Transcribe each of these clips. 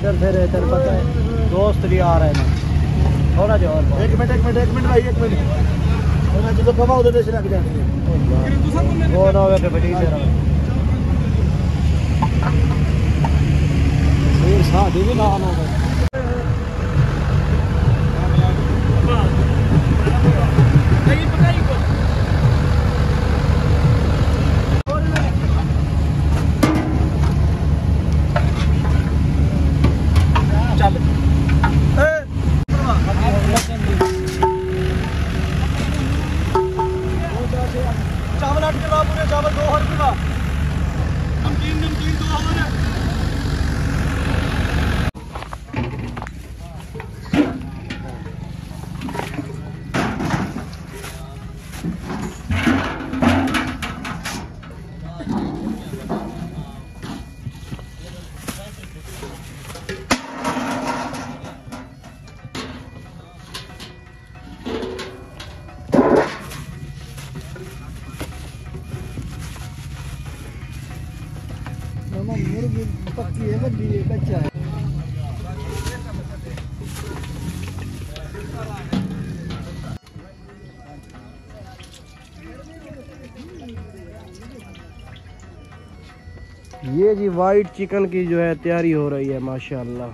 बहादुर फिर तेरे पता है दोस्त भी आ रहे हैं थोड़ा जो और एक मिनट भाई एक मिनट मैं तुझे कमा उधर से लग जाएंगे वो ना होवे के बड़ी तेरा फिर शादी भी ना आना चावल 8 किलो पूरे चावल 2 हर किलो नमकीन 2 हर मुर्गी पक्की है बड़ी है बच्चा है ये जी वाइट चिकन की जो है तैयारी हो रही है माशाल्लाह।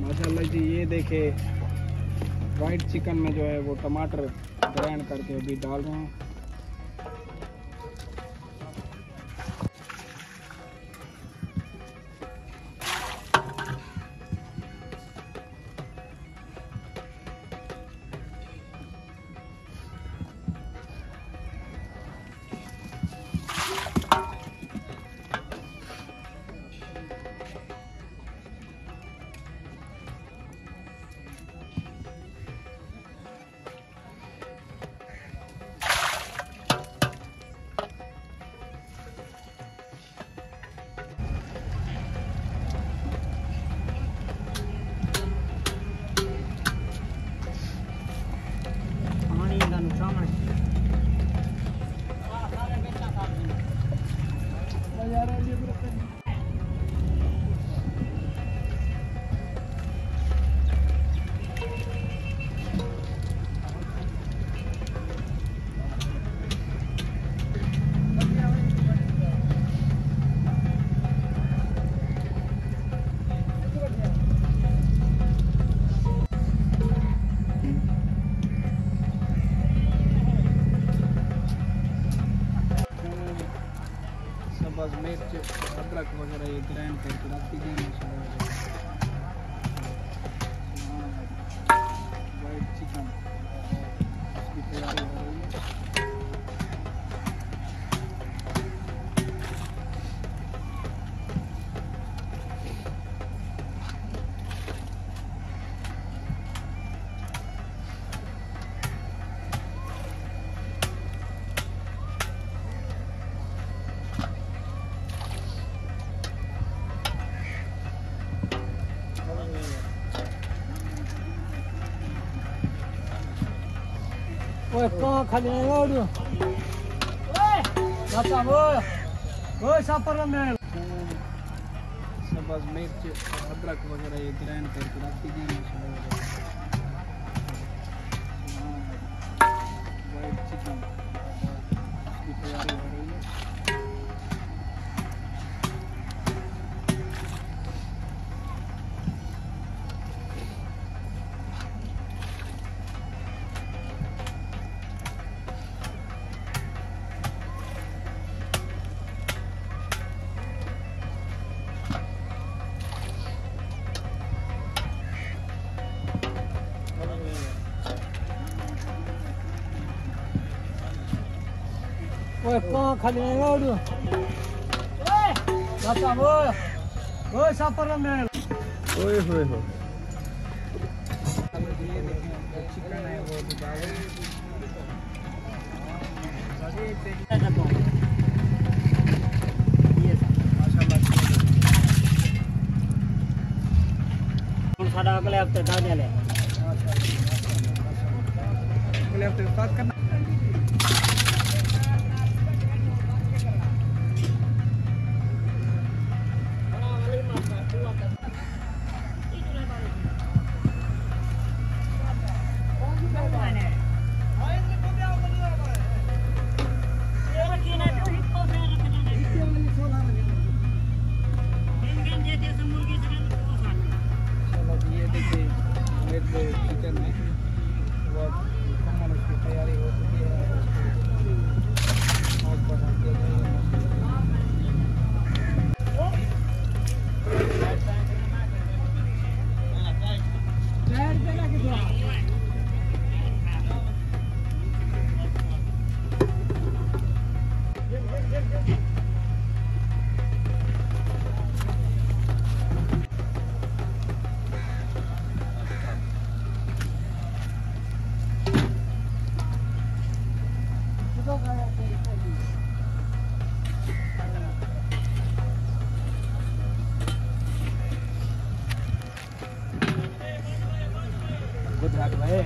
माशाल्लाह जी ये देखे वाइट चिकन में जो है वो टमाटर ग्राइंड करके अभी डाल रहे हैं। बस मिर्च अदरक वगैरह ये ग्राइंड करके रख दीजिए। वाइट चिकन इसकी तैयारी हो रही है। ओए कहाँ खाली है और ओए बता ओए सापर में बस मिर्च अदरक वगैरह ये ग्राइंड करके रख दीजिए वाइट चिकन की तैयारी हो रही है। ओए कहाँ खाली है और ओए बता ओए सापर में ओए होए हो चिकन है वो साढ़ा अगले हफ्ते दाने ले अगले हफ्ते स्टार्ट करना। चिकन है वो कमन उसकी तैयारी हो चुकी है। आग पर रख दिया गुजरात भाई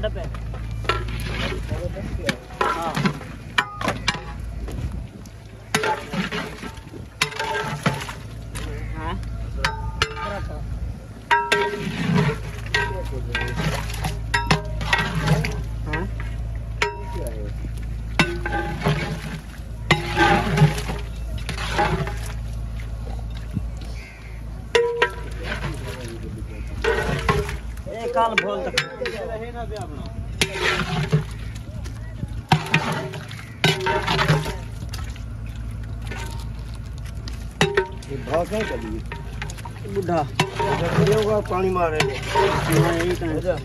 डब्बे हाँ हाँ काल बोल तक रहे ना अपना ये भाग नहीं कभी बुढ़ा होगा पानी मारेंगे यही कहीं जा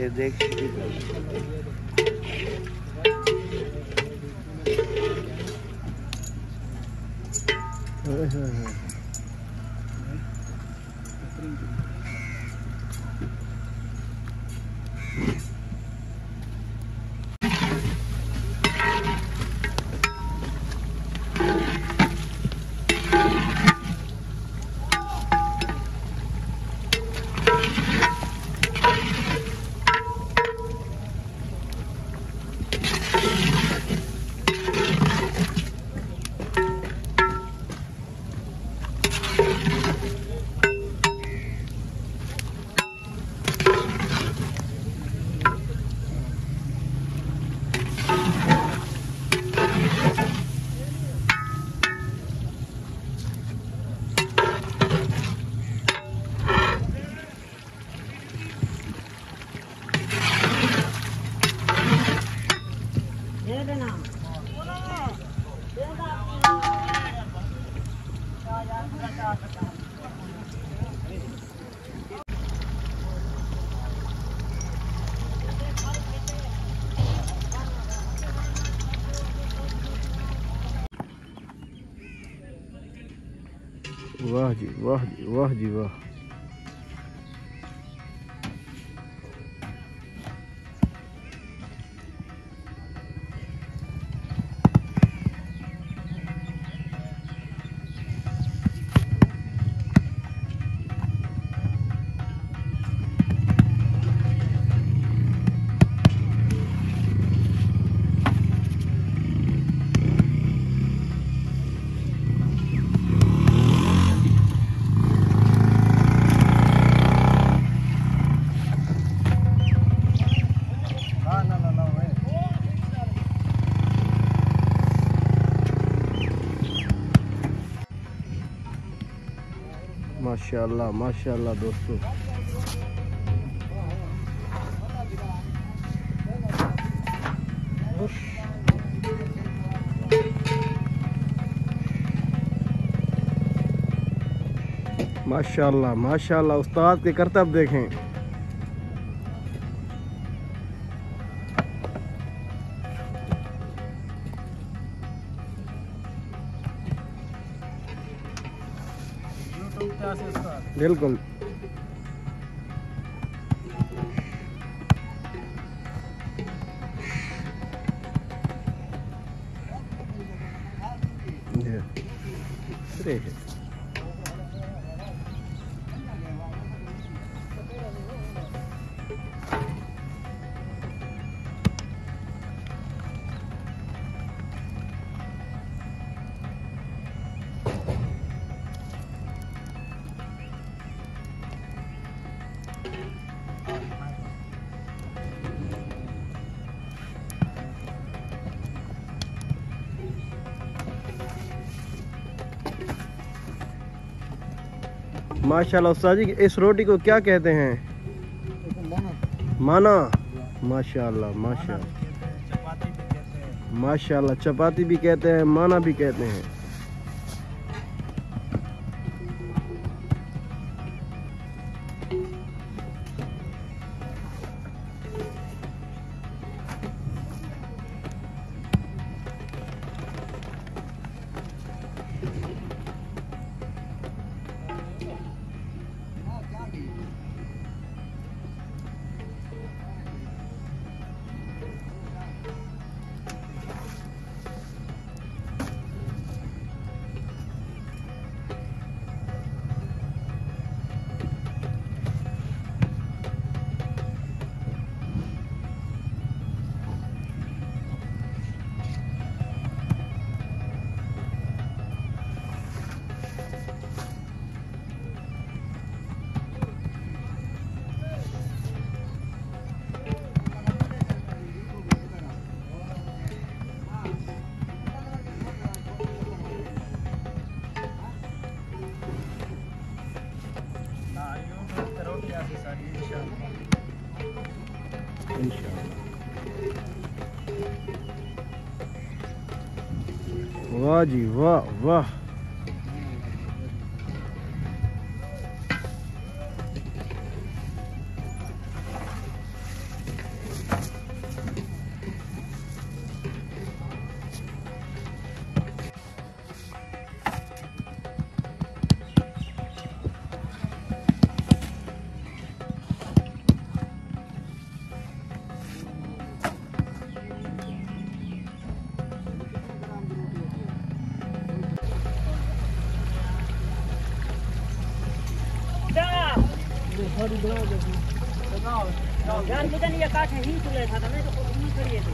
ये देख वाह जी वाह जी वाह जी वाह। माशाल्लाह माशाल्लाह दोस्तों, माशाल्लाह माशाल्लाह। उस्ताद के करतब देखें। बिल्कुल माशाल्लाह। उस्ताद जी इस रोटी को क्या कहते हैं? माना। माशाल्लाह माशाल्लाह माशाल्लाह। चपाती भी कहते हैं, माना भी कहते हैं। वाह जी वाह वाह। यार मुझे नहीं ये काट है ही चले था मैं तो नहीं करिए थे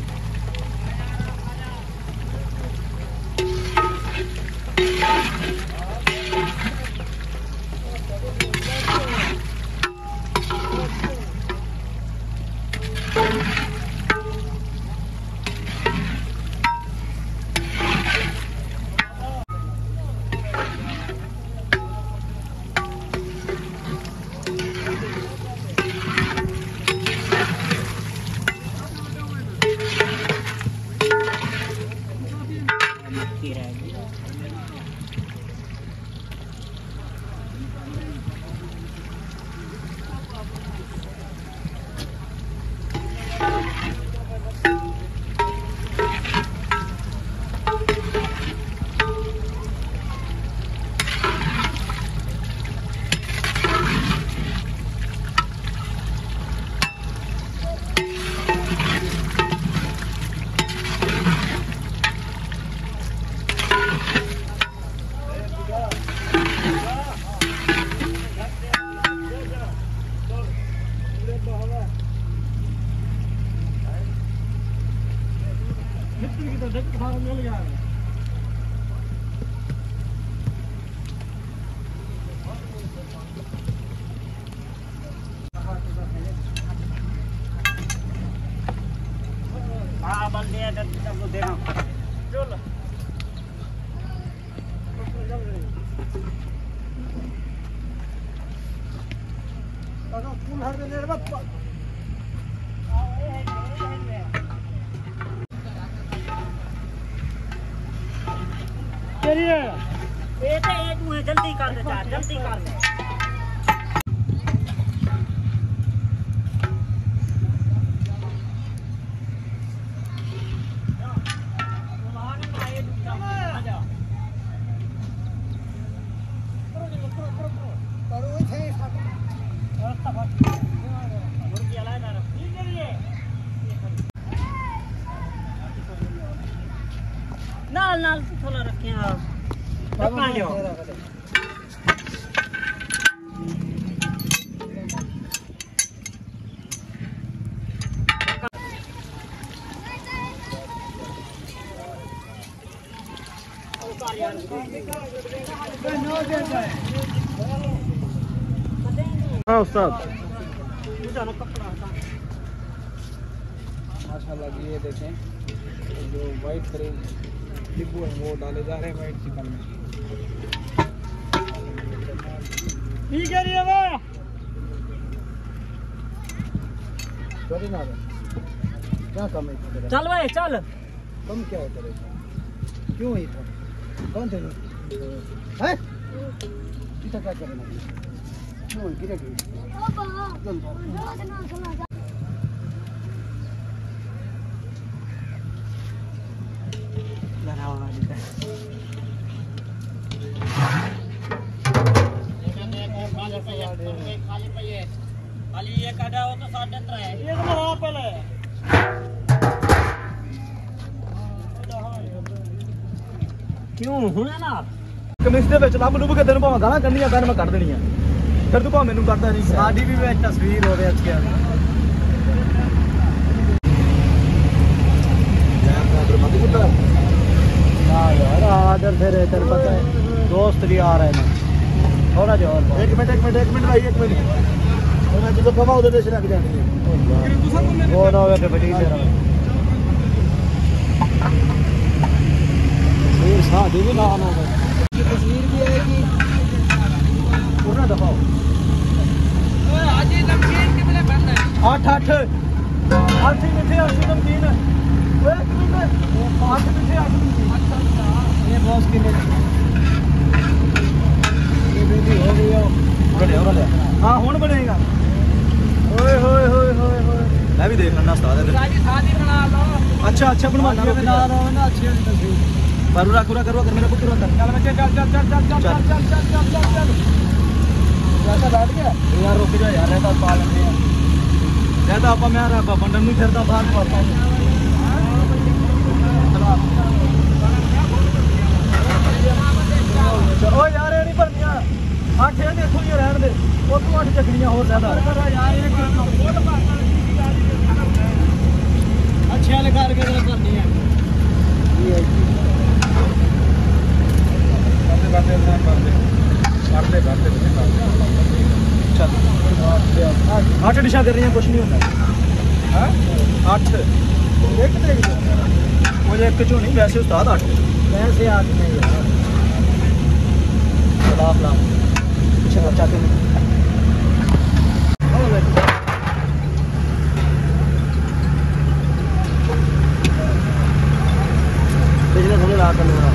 हाँ बंदे हैं तो सबको दे रहा हूँ चलो फूल हर दे बस ये तो एक मुँह जल्दी कर दे चार जल्दी कर दे नाल नाल थोड़ा रखे आप रखा लियो हाँ उस्ताद माशाल्लाह जी ये देखें जो वाइट करीब डिब्बू है वो डाले जा रहे हैं वाइट चिकन में। ठीक है ये वो क्या कम है चल भाई चल कम क्या है तेरे क्यों ही था कौन थे हैं कितना क्या करना क्यों गिरेगी खाली ये काटा हो तो 3.5 है ये तो वहां पे ले क्यों हुआ ना कमिस दे ਵਿੱਚ ਲੱਭ ਲੁੱਭ ਕੇ ਤੈਨੂੰ ਭਾਵੇਂ ਗਾਲਾਂ ਕੱਢਣੀਆਂ ਪੈਣ ਮੈਂ ਕੱਢ ਦੇਣੀਆਂ ਫਿਰ ਤੂੰ ਭਾਵੇਂ ਮੈਨੂੰ ਕਰਦਾ ਨਹੀਂ ਸਾਡੀ ਵੀ ਵਿੱਚ ਤਸਵੀਰ ਹੋਵੇ ਅੱਛੀ ਆ यार आदर से रहे तेरे पता है दोस्त भी आ रहे हैं थोड़ा जो और एक मिनट भाई एक मिनट मैं तुझे कमा उधर देश रख जाएंगे वो ना होवे के बड़ी तेरा फिर शादी भी ना आना है तस्वीर भी आएगी पूरा दबाओ ओए आज ये नमकीन कितने बनना है 8 मिठे 8 नमकीन ओए एक मिनट 8 मिठे 8 ये बॉस की ये बेबी हो गई हो बने हां हुन बनेगा ओए होए होए होए होए मैं भी देख लेना उस्ताद शादी बना लो अच्छा बनवा लो ना ना अच्छी तस्वीर पूरा करो अगर मेरा पुत्र होता चल बच्चे चल जैसा बैठ गया यार रुक जा यार रहता पा लेंगे रहता आपा मैं रहा बंडन नहीं फिरता बाहर पड़ता ओ यार ये नहीं भरनिया 8 है देखो ये रहन दे वो तो 8 चकनियां और ज्यादा अच्छे वाले करके करनी है चल 8 डिशा कर रही हैं कुछ नहीं होता 8 एक देख दो मुझे एक क्यों नहीं वैसे उस्ताद 8 वैसे 8 नहीं यार लाफ लाफ पीछे बच्चा के पिछले थोड़े ला कर लगा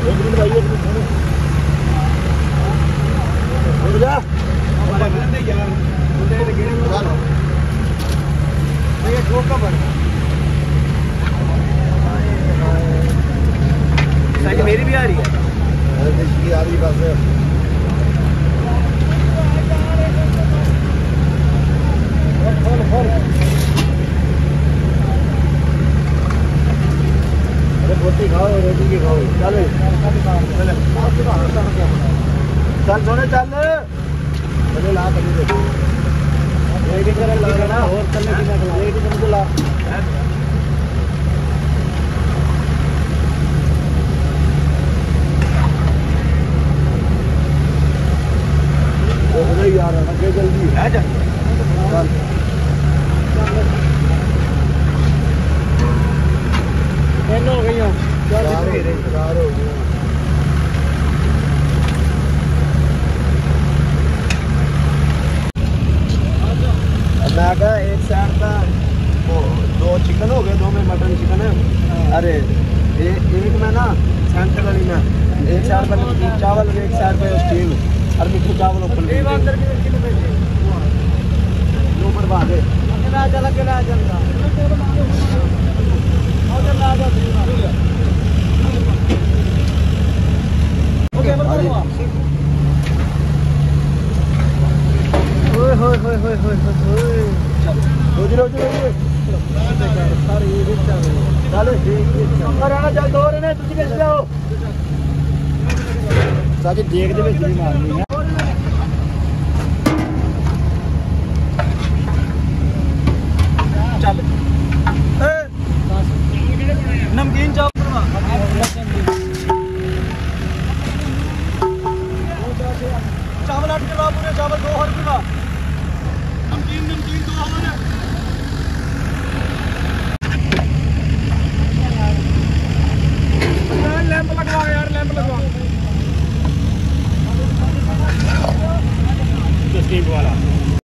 एक मिनट भाई एक मिनट रुक जा ये ठोका पड़ साइड मेरी भी आ रही है इसकी आ रही बस अरे रोटी खाओ रोटी की खाओ चल चल सोने चल चले ला कभी देखो रेडी कर ला और चलने की ना रेडी कर को ला तो यार आगे जल्दी आ जा चल एंड हो गई हम चल इंतजार हो गया मैं कहा एक साइड का वो 2 चिकन हो गए 2 में मटन चिकन है अरे एक में ना सेंटर वाली में एक साइड पर चावल एक साइड पर स्टीम और मिठू चावल ऊपर ऊपर बांधे साजी देख दे ਵਿੱਚ ਨਹੀਂ ਮਾਰਨੀ ਹੈ ਚੱਲ ਨਮਕੀਨ ਚਾਵਲ ਬਣਵਾ चावल 8 किलो पूरे चावल 2 हर किलो नमकीन 2 हमारे लैंप लगवा यार लैंप लगवा स्टीम वाला